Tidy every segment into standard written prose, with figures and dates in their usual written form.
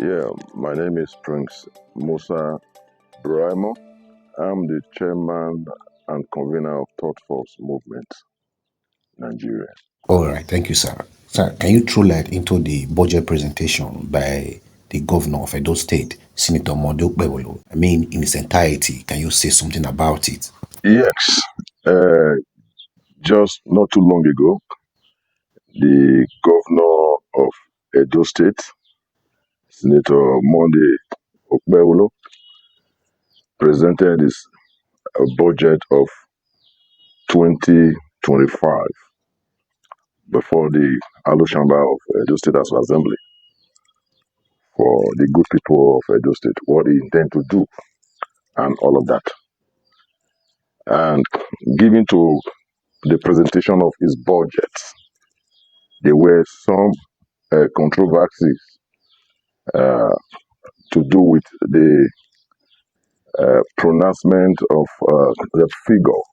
Yeah, my name is Prince Musa Braimo. I'm the chairman and convener of Thought Force Movement, Nigeria. All right, thank you, sir. Sir, can you throw light into the budget presentation by the governor of Edo State, Senator Mondo Bebolo? I mean, in its entirety, can you say something about it? Yes, uh, just not too long ago, the governor of Edo State, Senator Monday Okpebolo, presented his budget of 2025 before the Alo Chamber of Edo State House of Assembly for the good people of Edo State, what he intend to do and all of that. And given to the presentation of his budget, there were some controversies uh, to do with the pronouncement of the figure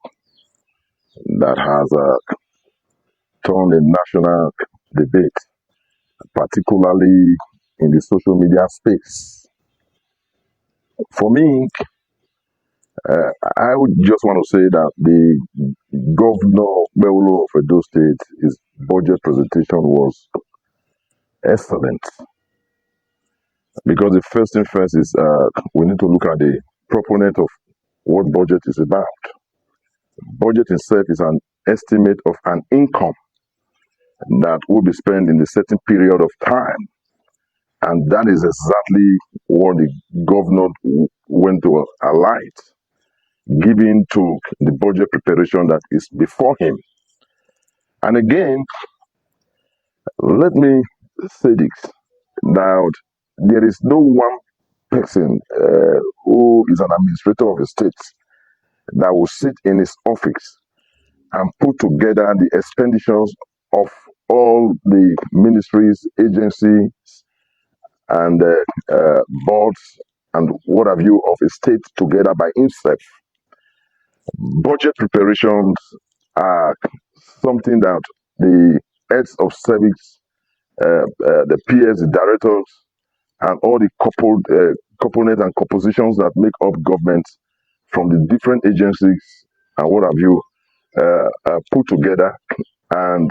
that has turned a national debate, particularly in the social media space. For me, I would just want to say that the governor Bewolo of Edo State, his budget presentation was excellent. Because the first thing first is we need to look at the proponent of what budget is about. Budget itself is an estimate of an income that will be spent in a certain period of time. And that is exactly what the governor went to alight, giving to the budget preparation that is before him. And again, let me say this, that there is no one person who is an administrator of a state that will sit in his office and put together the expenditures of all the ministries, agencies, and boards and what have you of a state together by himself. Budget preparations are something that the heads of service, the PS, the directors, and all the components and compositions that make up government from the different agencies and what have you put together and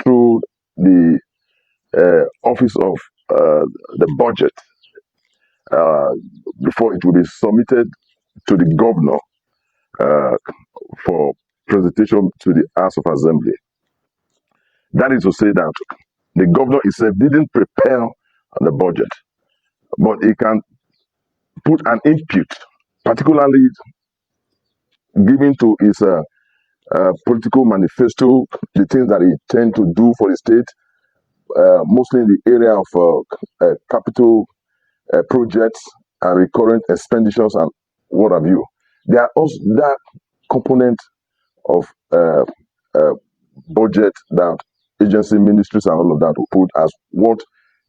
through the office of the budget uh, before it will be submitted to the governor uh, for presentation to the House of Assembly. That is to say that the governor himself didn't prepare the budget, but he can put an input, particularly given to his political manifesto, the things that he intend to do for the state, mostly in the area of capital projects and recurrent expenditures and what have you. There are also that component of uh, budget that agency ministries and all of that will put as what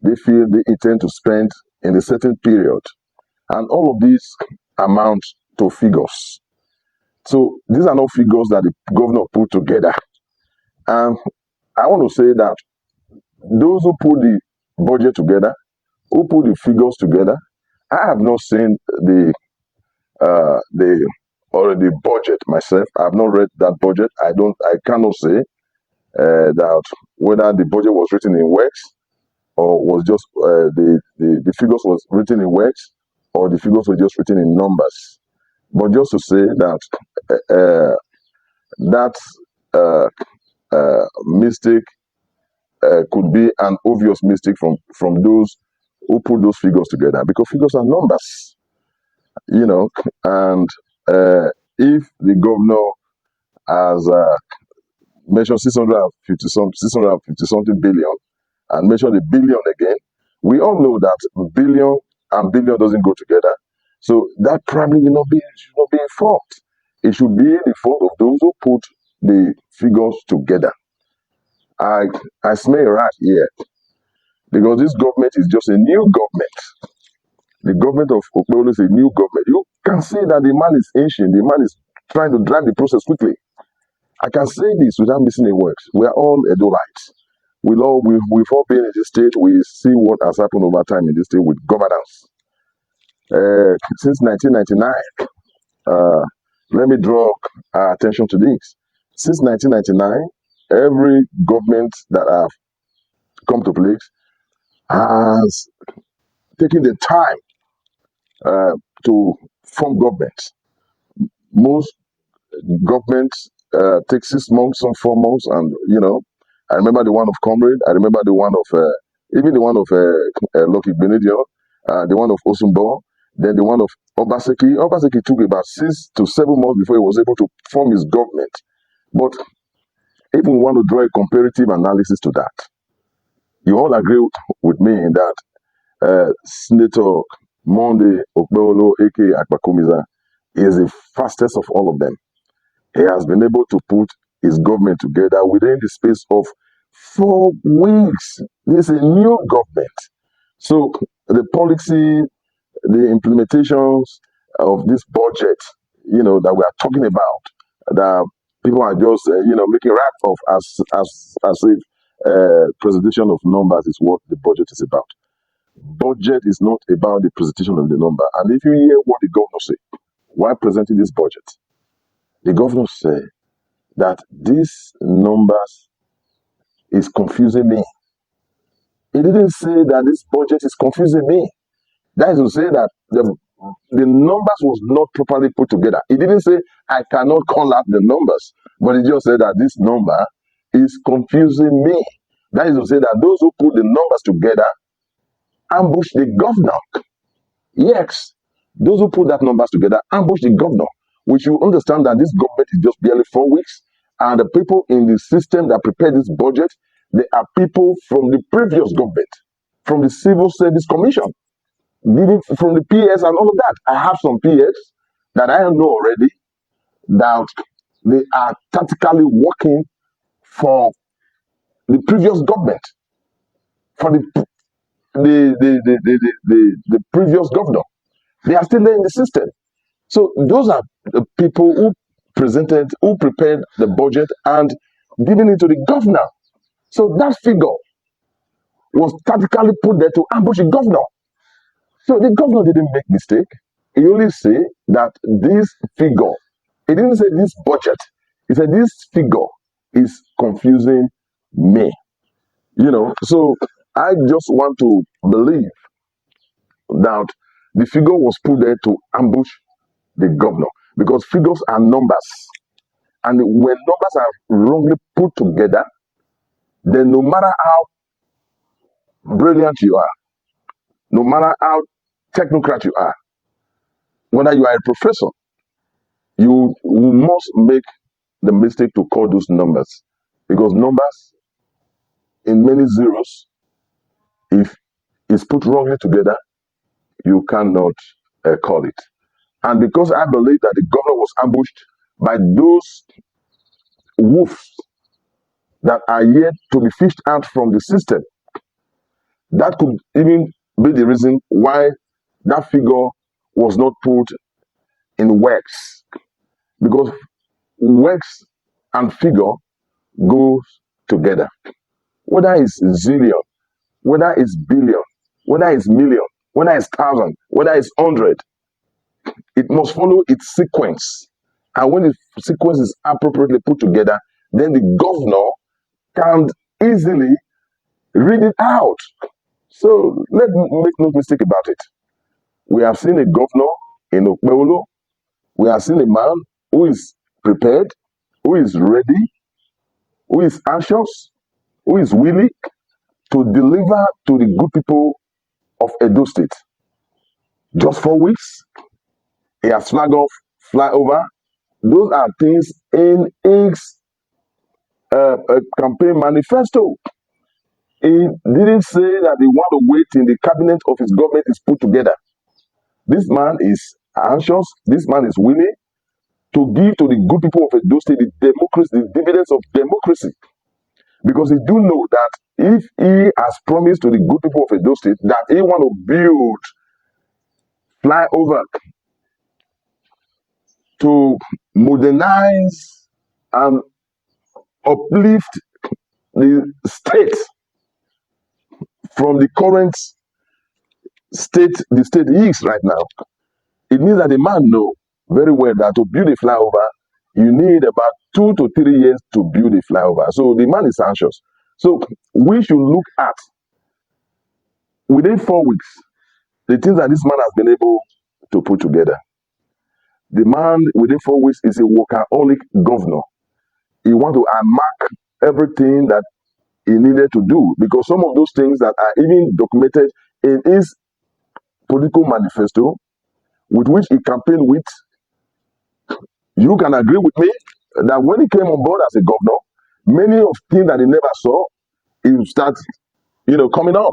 they feel they intend to spend in a certain period. And all of these amount to figures. So these are not figures that the governor put together. And I want to say that those who put the budget together, who put the figures together, I have not seen the already budget myself. I have not read that budget. I cannot say that whether the budget was written in words or was just the figures was written in words or the figures were just written in numbers. But just to say that that mistake could be an obvious mistake from those who put those figures together because figures are numbers, and if the governor has mentioned 650 something billion and mentioned a billion again, we all know that billion and billion doesn't go together. So that probably should not be a fault. It should be the fault of those who put the figures together. I smell a rat here because this government is just a new government. The government of Okpebolo is a new government. You can see that the man is ancient. The man is trying to drive the process quickly. I can say this without missing a word. We are all Edolites. we've all been in this state. We see what has happened over time in this state with governance. Since 1999, let me draw our attention to this. Since 1999, every government that have come to place has taken the time to form governments. Most governments take 6 months or 4 months, and I remember the one of Comrade. I remember the one of even the one of Lucky Benedio, the one of Osumbo, then the one of Obaseki. Obaseki took about 6 to 7 months before he was able to form his government. But if we want to draw a comparative analysis to that, you all agree with me in that Senator Monday Okbeolo, aka Akpakumiza, is the fastest of all of them. He has been able to put his government together within the space of 4 weeks. This is a new government. So the policy, the implementations of this budget, that we are talking about, that people are just, making rap of as if presentation of numbers is what the budget is about. Budget is not about the presentation of the number. And if you hear what the governor say while presenting this budget, the governor said that these numbers is confusing me. He didn't say that this budget is confusing me. That is to say that the numbers was not properly put together. He didn't say I cannot call out the numbers, but he just said that this number is confusing me. That is to say that those who put the numbers together ambush the governor. Yes, those who put that numbers together ambush the governor. We should understand that this government is just barely 4 weeks, and the people in the system that prepared this budget, they are people from the previous government, from the Civil Service Commission, from the PS and all of that. I have some PS that I know already that they are tactically working for the previous government, for the previous governor. They are still there in the system. So those are the people who prepared the budget and giving it to the governor. So that figure was tactically put there to ambush the governor. So the governor didn't make mistake. He only said that this figure, he didn't say this budget. He said this figure is confusing me. So I just want to believe that the figure was put there to ambush the governor, because figures are numbers, and when numbers are wrongly put together, then no matter how brilliant you are, no matter how technocrat you are, whether you are a professor, you must make the mistake to call those numbers, because numbers in many zeros, if it's put wrongly together, you cannot call it. And because I believe that the governor was ambushed by those wolves that are yet to be fished out from the system, that could even be the reason why that figure was not put in works, because works and figure goes together. Whether it's zillion, whether it's billion, whether it's million, whether it's thousand, whether it's 100, it must follow its sequence. And when the sequence is appropriately put together, then the governor can easily read it out. So let's make no mistake about it. We have seen a governor in Okbeolo. We have seen a man who is prepared, who is ready, who is anxious, who is willing to deliver to the good people of Edo State. Just 4 weeks, he has flag off, fly over. Those are things in his campaign manifesto. He didn't say that he want to wait till the cabinet of his government is put together. This man is anxious. This man is willing to give to the good people of Edo State the democracy, the dividends of democracy. Because he do know that if he has promised to the good people of Edo State that he want to build flyover to modernize and uplift the state, from the current state the state is right now, it means that the man know very well that to build a flyover, you need about 2 to 3 years to build a flyover. So the man is anxious. So we should look at within 4 weeks the things that this man has been able to put together. The man within 4 weeks is a workaholic governor. He want to mark everything that he needed to do because some of those things that are even documented in his political manifesto with which he campaigned with, you can agree with me that when he came on board as a governor, many of things that he never saw, he will start, coming up.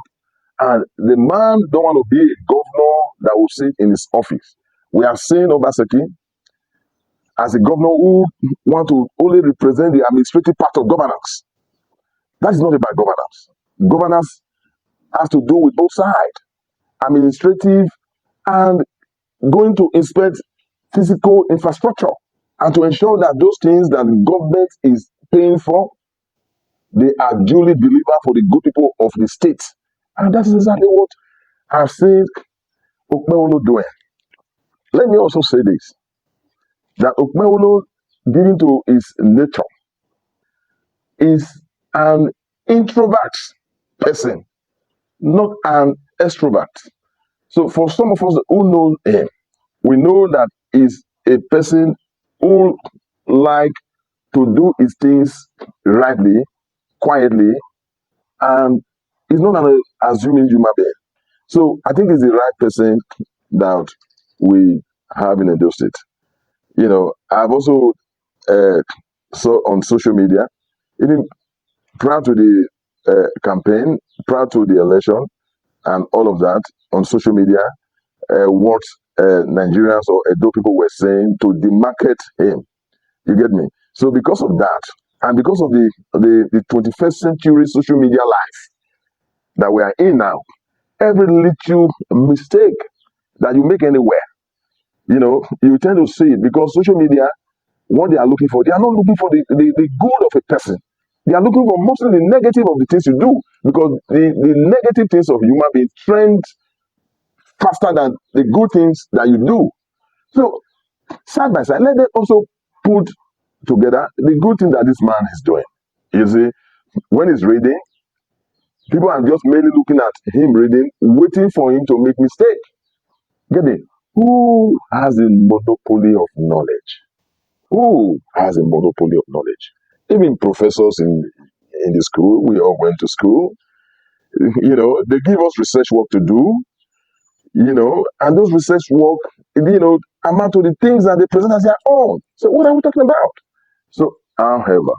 And the man don't want to be a governor that will sit in his office. We have seen Obaseki as a governor who want to only represent the administrative part of governance. That is not about governance. Governance has to do with both sides, administrative and going to inspect physical infrastructure and to ensure that those things that the government is paying for, they are duly delivered for the good people of the state. And that is exactly what I've seen Okmewolo doing. Let me also say this, that Okmewolo, given to his nature, is an introvert person, not an extrovert. So for some of us who know him, we know that he's a person who like to do his things rightly, quietly, and he's not an assuming human being. So I think he's the right person that we have in Edo State. I've also saw on social media, even prior to the campaign, prior to the election, and all of that on social media, what Nigerians or Edo people were saying to demarket him. You get me? So because of that, and because of the 21st century social media life that we are in now, every little mistake that you make anywhere, you tend to see it because social media, what they are looking for, they are not looking for the good of a person. They are looking for mostly the negative of the things you do because the negative things of human beings trend faster than the good things that you do. So side by side, let them also put together the good thing that this man is doing. You see, when he's reading, people are just merely looking at him reading, waiting for him to make mistake. Get it? Who has a monopoly of knowledge? Who has a monopoly of knowledge? Even professors in the school, we all went to school. They give us research work to do. And those research work, amount to the things that they present as their own. So what are we talking about? So, however,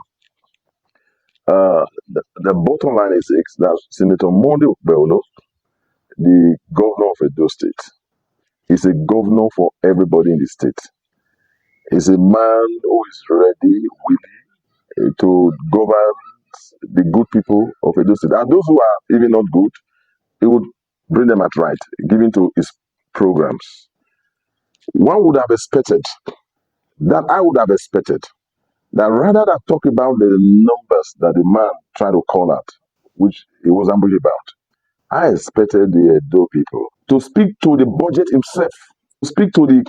the bottom line is that Senator Monday Okpebholo, the governor of Edo State, is a governor for everybody in the state. He's a man who is ready, willing to govern the good people of Edo State. And those who are even not good, he would bring them at right, given to his programs. One would have expected, that I would have expected, that rather than talk about the numbers that the man tried to call out, which he was ambushed about, I expected the Edo people to speak to the budget himself, to speak to the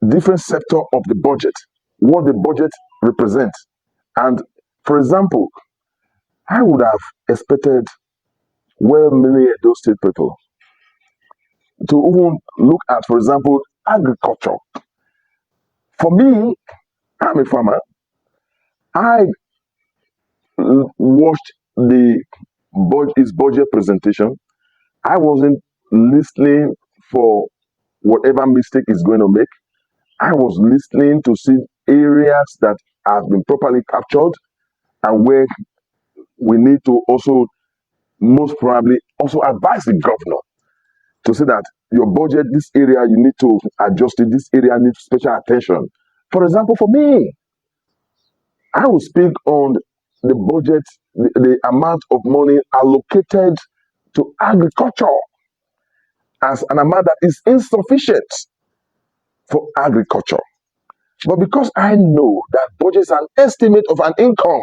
different sector of the budget, what the budget represents. And for example, I would have expected many Edo State people to even look at, for example, agriculture. For me, I'm a farmer. I watched his budget presentation. I wasn't listening for whatever mistake he's going to make. I was listening to see areas that have been properly captured and where we need to also most probably also advise the governor to say that your budget, this area, you need to adjust it, this area needs special attention. For example, for me, I will speak on the budget, the amount of money allocated to agriculture as an amount that is insufficient for agriculture. But because I know that budget is an estimate of an income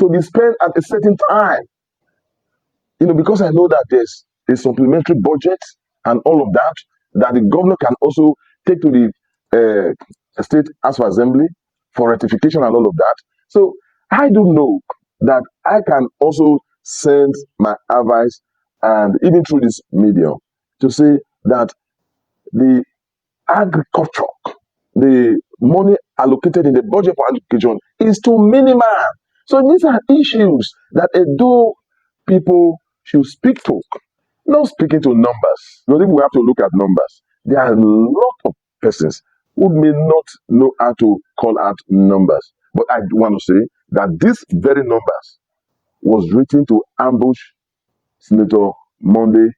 to be spent at a certain time, because I know that there's a supplementary budget and all of that, that the governor can also take to the state House of Assembly for ratification and all of that. So I do know that I can also send my advice, and even through this medium, to say that the agriculture, the money allocated in the budget for education is too minimal. So these are issues that Edo people should speak to, not speaking to numbers. Because if we have to look at numbers, there are a lot of persons who may not know how to call out numbers. But I want to say that these very numbers was written to ambush Senator Monday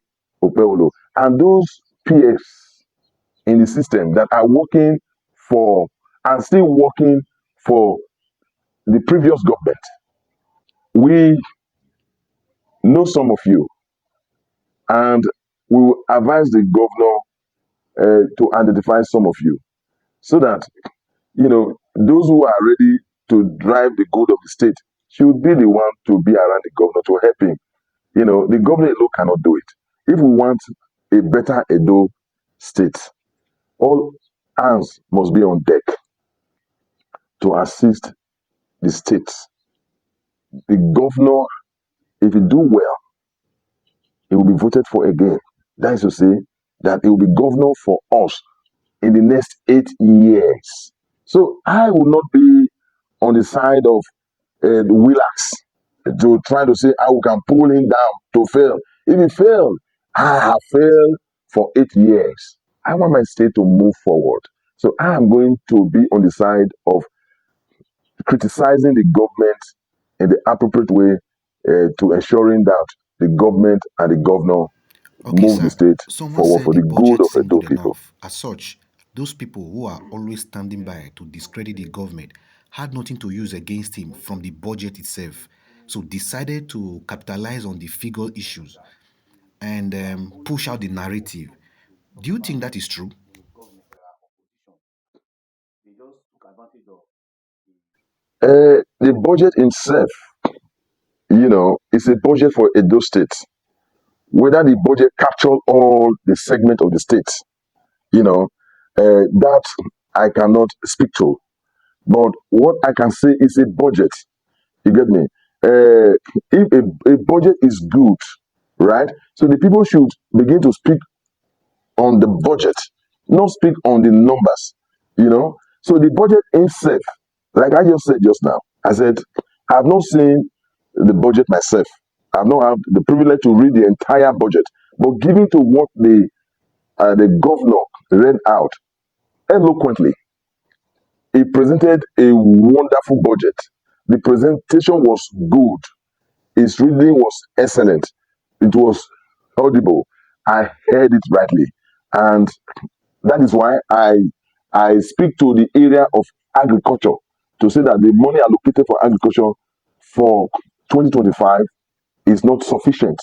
Opeolo and those PX in the system that are working for and still working for the previous government. We know some of you, and we will advise the governor to identify some of you, so that those who are ready to drive the good of the state should be the one to be around the governor to help him. The governor alone cannot do it. If we want a better Edo state, all hands must be on deck to assist the state. The governor, if he do well, he will be voted for again. That is to say that he will be governor for us in the next 8 years. So I will not be on the side of the Willax to try to say how we can pull him down to fail. If he failed, I have failed for 8 years. I want my state to move forward. So I am going to be on the side of criticizing the government in the appropriate way, to ensuring that the government and the governor Okay, move the sir. state Someone forward said for the the good budget of seemed Edo good people. enough. As such, those people who are always standing by to discredit the government had nothing to use against him from the budget itself. So decided to capitalize on the figure issues and push out the narrative. Do you think that is true? The budget itself, is a budget for Edo State. Whether the budget captured all the segment of the state, that I cannot speak to. But what I can say is a budget. You get me? If a budget is good, right? So the people should begin to speak on the budget, not speak on the numbers. So the budget itself, like I just said just now, I said I have not seen the budget myself. I've not had the privilege to read the entire budget, but given to what the governor read out eloquently, he presented a wonderful budget. The presentation was good. His reading was excellent. It was audible. I heard it rightly, and that is why I speak to the area of agriculture to say that the money allocated for agriculture for 2025 is not sufficient.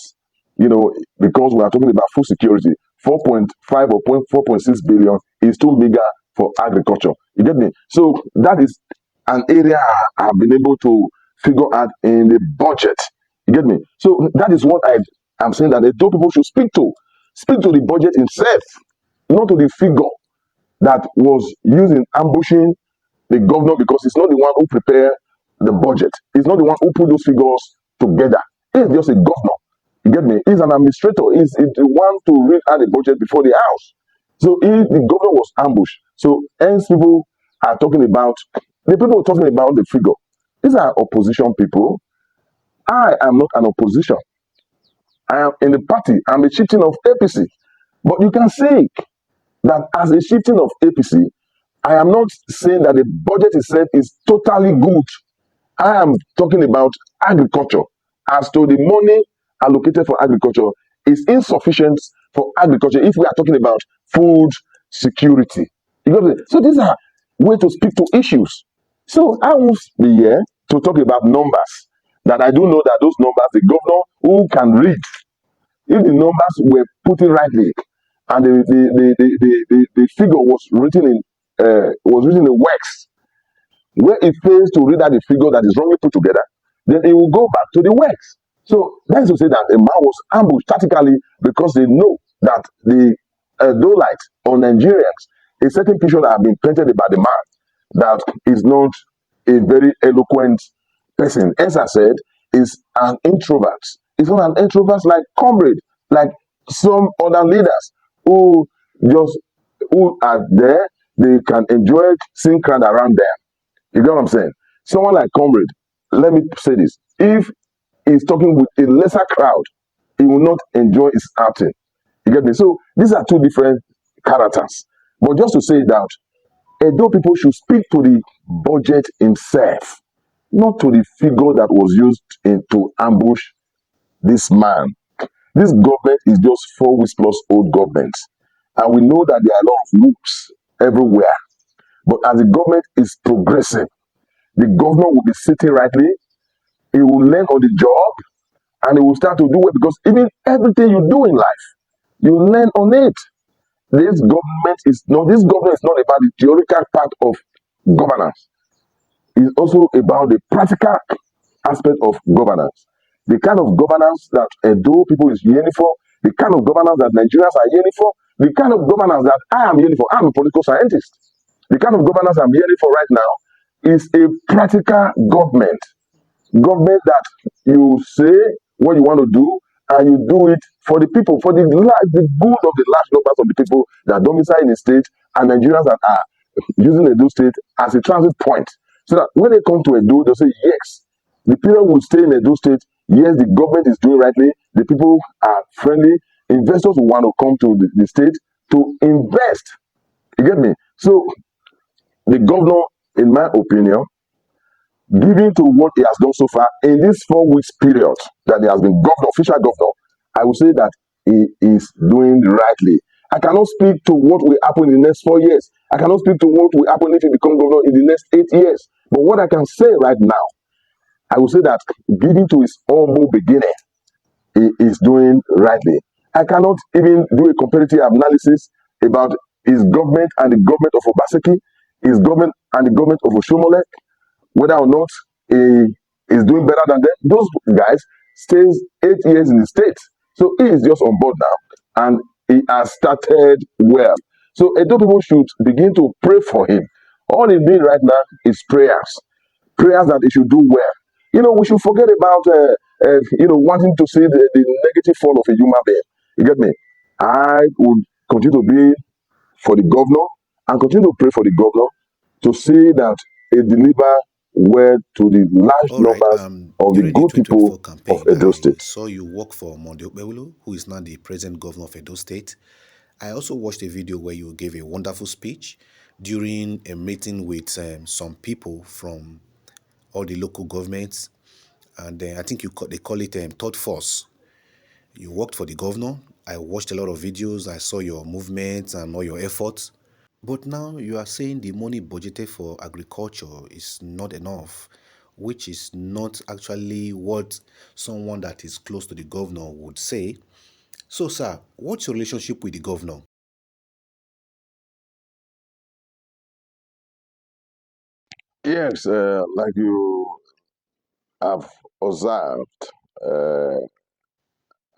Because we are talking about food security, 4.5 or 4.6 billion is too meager for agriculture. You get me? So that is an area I have been able to figure out in the budget. You get me? So that is what I'm saying, that the two people should speak to. Speak to the budget itself, not to the figure that was used in ambushing the governor, because he's not the one who prepared the budget. He's not the one who put those figures together. He's just a governor. You get me? He's an administrator. He's the one to read out the budget before the house. So the governor was ambushed. So hence people are talking about, the people talking about the figure. These are opposition people. I am not an opposition. I am in the party. I'm a chieftain of APC. But you can say that as a chieftain of APC, I am not saying that the budget itself is totally good. I am talking about agriculture. As to the money allocated for agriculture is insufficient for agriculture if we are talking about food security. You got it? So these are ways to speak to issues. So I won't be here to talk about numbers. That I do know that those numbers, the governor who can read, if the numbers were put in rightly, and the figure was written in works, where it fails to read out the figure that is wrongly put together, then it will go back to the works. So that is to say that the man was ambushed tactically because they know that the Dolites or Nigerians, a certain picture that have been painted about the man that is not a very eloquent person. As I said, is an introvert. It's not an introvert like comrade, like some other leaders who just who are there, they can enjoy seeing crowd around them. You get what I'm saying? Someone like comrade, let me say this. If he's talking with a lesser crowd, he will not enjoy his outing. You get me? So these are two different characters. But just to say that Edo people should speak to the budget himself, not to the figure that was used to ambush this man. This government is just 4 weeks plus old government. And we know that there are a lot of loops everywhere. But as the government is progressing, the governor will be sitting rightly, he will learn on the job, and he will start to do it because even everything you do in life, you learn on it. This government is not about the theoretical part of governance. It's also about the practical aspect of governance. The kind of governance that Edo people is yearning for, the kind of governance that Nigerians are yearning for, the kind of governance that I am yearning for. I'm a political scientist. The kind of governance I'm yearning for right now is a practical government that you say what you want to do and you do it for the people, for the good of the large numbers of the people that domicile in the state and Nigerians that are using Edo State as a transit point. So that when they come to Edo, they'll say, yes, the people will stay in Edo State. Yes, the government is doing rightly. The people are friendly. Investors will want to come to the state to invest. You get me? So the governor, in my opinion, given to what he has done so far in this 4 weeks period that he has been governor, official governor, I would say that he is doing rightly. I cannot speak to what will happen in the next 4 years. I cannot speak to what will happen if he becomes governor in the next 8 years. But what I can say right now, I will say that given to his humble beginning, he is doing rightly. I cannot even do a comparative analysis about his government and the government of Obaseki, his government and the government of Oshomole, whether or not he is doing better than them. Those guys stays 8 years in the state. So he is just on board now. And he has started well. So Edo people should begin to pray for him. All he needs right now is prayers. Prayers that he should do well. We should forget about wanting to see the negative fall of a human being. You get me? I would continue to be for the governor and continue to pray for the governor to see that he deliver word to the large All right. numbers of the During the good people 2024 of campaign, Edo I State. saw you work for Monday Okpebholo, who is now the present governor of Edo State. I also watched a video where you gave a wonderful speech during a meeting with some people from all the local governments, and I think they call it third force. You worked for the governor. I watched a lot of videos. I saw your movements and all your efforts. But now you are saying the money budgeted for agriculture is not enough, which is not actually what someone that is close to the governor would say. So, sir, what's your relationship with the governor? Yes, like you have observed, uh,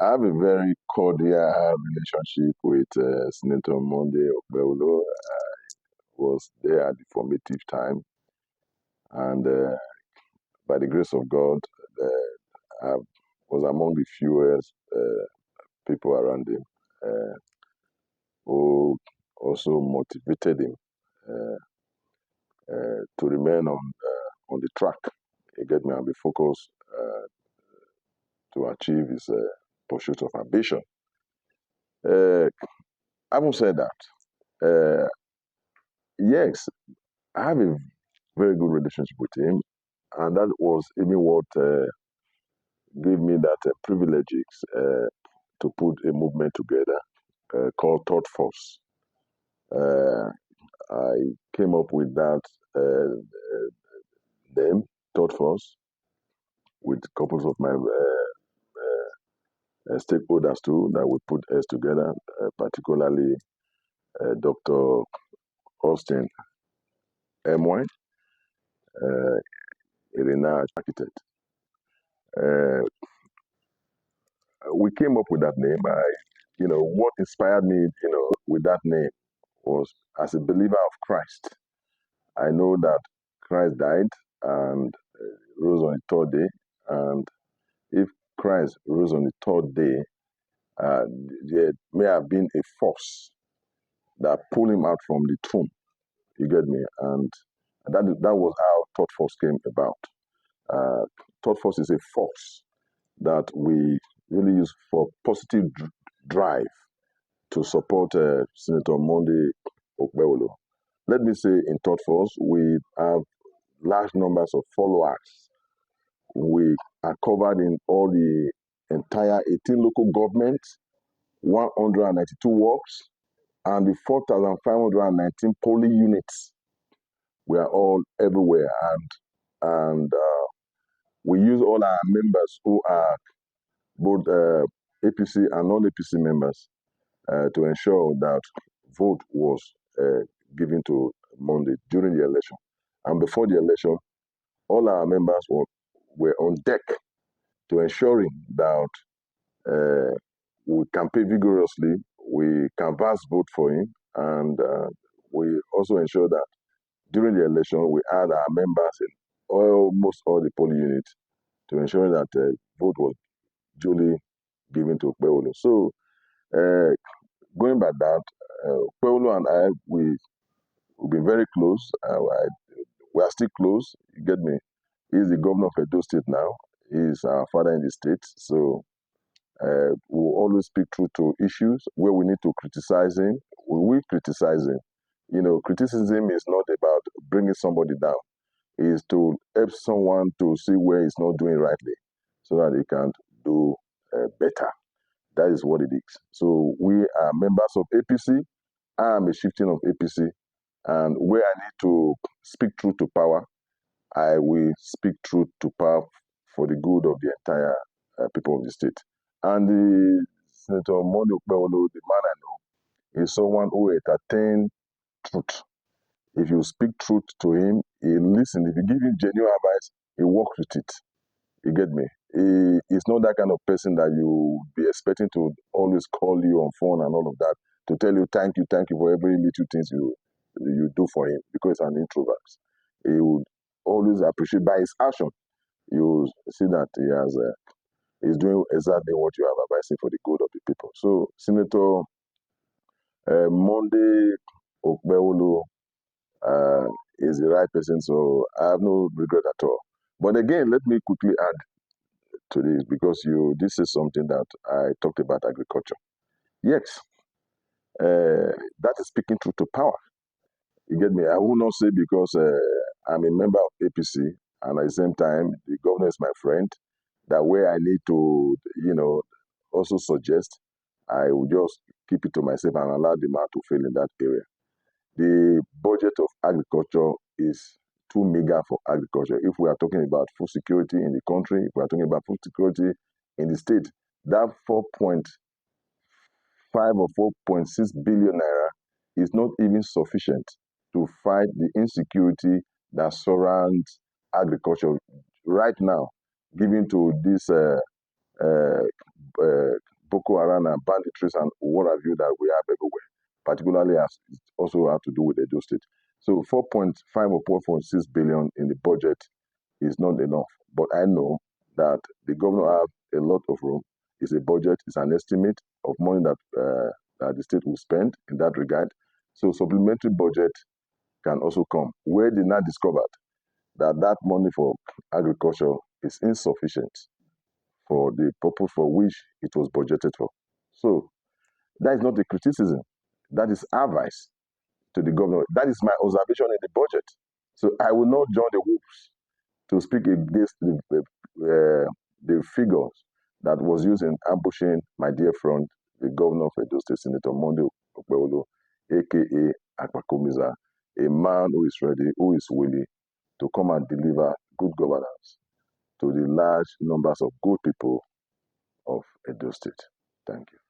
I have a very cordial relationship with Senator Monday Okpebholo. Was there at the formative time, and by the grace of God, I was among the fewest people around him who also motivated him uh, to remain on the track. He get me and be focused to achieve his pursuit of ambition. Uh, having said that, uh, yes, I have a very good relationship with him, and that was even what gave me that privilege to put a movement together called Thought Force. Uh, I came up with that name, Thought Force, with couples of my stakeholders too that we put us together, particularly Dr. Austin M. uh, a renowned architect. Uh, we came up with that name. What inspired me, with that name was as a believer of Christ. I know that Christ died and rose on the third day, and if Christ rose on the third day, uh, there may have been a force that pulled him out from the tomb. You get me? And that was how thought force came about. Uh, thought force is a force that we really use for positive drive to support Senator Monday Okpewolo. Let me say in thought force, we have large numbers of followers. We are covered in all the entire 18 local governments, 192 works, and the 4,519 polling units. We are all everywhere, and we use all our members who are both APC and non-APC members to ensure that vote was given to Monday during the election. And before the election, all our members were on deck to ensuring that we campaign vigorously, we canvass vote for him, and we also ensure that during the election, we had our members in almost all the polling units to ensure that vote was duly given to Okpewolo. So, going by that, Okpewolo and I, we've been very close. We are still close. You get me? He's the governor of Edo State now. He's our father in the state. So, we'll always speak truth to issues where we need to criticize him. We will criticize him. Criticism is not about bringing somebody down. It is to help someone to see where he's not doing rightly so that he can do better. That is what it is. So we are members of APC. I am a chieftain of APC. And where I need to speak truth to power, I will speak truth to power for the good of the entire people of the state. And the Senator Monday Okpewolo, the man I know, is someone who entertains truth. If you speak truth to him, he listens. If you give him genuine advice, he works with it. You get me? He's not that kind of person that you be expecting to always call you on phone and all of that to tell you thank you for every little things you do for him because he's an introvert. He would always appreciate by his action. You see that he's doing exactly what you have advising for the good of the people. So Senator Monday Okpewolo is the right person. So I have no regret at all. But again, let me quickly add to this because this is something that I talked about agriculture. Yes, that is speaking truth to power. You get me? I will not say because I'm a member of APC and at the same time the governor is my friend that where I need to, also suggest, I will just keep it to myself and allow the man to fail in that area. The budget of agriculture is too meager for agriculture. If we are talking about food security in the country, if we are talking about food security in the state, that 4.5 or 4.6 billion naira is not even sufficient to fight the insecurity that surrounds agriculture right now, given to this Boko Haram and banditries and what have you that we have everywhere, particularly as it also have to do with Edo State. So 4.5 or 4.6 billion in the budget is not enough. But I know that the governor have a lot of room. It's a budget, it's an estimate of money that the state will spend in that regard. So supplementary budget can also come. Where they now discovered that money for agriculture is insufficient for the purpose for which it was budgeted for. So that is not a criticism. That is advice to the governor. That is my observation in the budget. So I will not join the wolves to speak against the figures that was used in ambushing my dear friend, the governor of Edo State, Senator Monday Okpewolo, aka Akpakomiza, a man who is ready, who is willing to come and deliver good governance to the large numbers of good people of Edo State. Thank you.